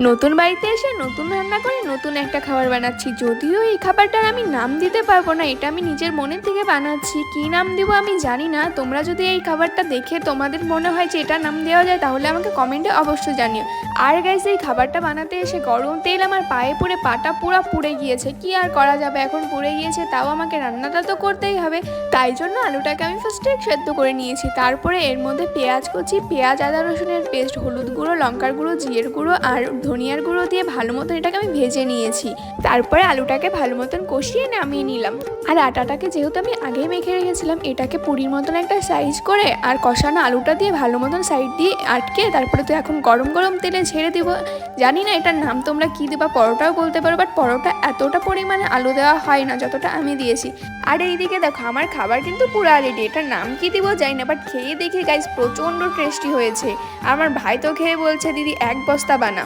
নতুন বাড়িতে এসে নতুন রান্না করে নতুন একটা খাবার বানাচ্ছি। যদিও এই খাবারটার আমি নাম দিতে পারবো না, এটা আমি নিজের মনের থেকে বানাচ্ছি। কি নাম দিব আমি জানি না। তোমরা যদি এই খাবারটা দেখে তোমাদের মনে হয় যে এটা নাম দেওয়া যায়, তাহলে আমাকে কমেন্টে অবশ্যই জানিও। আর গাইস, এই খাবারটা বানাতে এসে গরম তেল আমার পায়ে পড়ে পাটা পুরা পুড়ে গিয়েছে। কি আর করা যাবে, এখন পুড়ে গিয়েছে, তাও আমাকে রান্নাটা তো করতেই হবে। তাই জন্য আলুটাকে আমি ফার্স্টে সেদ্ধ করে নিয়েছি। তারপরে এর মধ্যে পেঁয়াজ কুচি, পেঁয়াজ আদা রসুনের পেস্ট, হলুদ গুঁড়ো, লঙ্কার গুঁড়ো, জিরের গুঁড়ো আর ধনিয়ার গুঁড়ো দিয়ে ভালো মতন এটাকে আমি ভেজে নিয়েছি। তারপরে আলুটাকে ভালো মতন কষিয়ে নামিয়ে নিলাম। আর আটাটাকে যেহেতু আমি আগেই মেখে রেখেছিলাম, এটাকে পুরির মতন একটা সাইজ করে আর কষানো আলুটা দিয়ে ভালো মতন সাইড দিয়ে আটকে তারপরে তো এখন গরম গরম তেলে ছেড়ে দিব। জানি না এটার নাম তোমরা কী দেবা, পরোটাও বলতে পারো, বাট পরোটা এতটা পরিমাণে আলু দেওয়া হয় না যতটা আমি দিয়েছি। আর এইদিকে দেখো আমার খাবার কিন্তু পুরো রেডি। এটার নাম কি দিব জানি না, বাট খেয়ে দেখি গাইস প্রচণ্ড টেস্টি হয়েছে। আমার ভাই তো খেয়ে বলছে দিদি এক বস্তা বানা।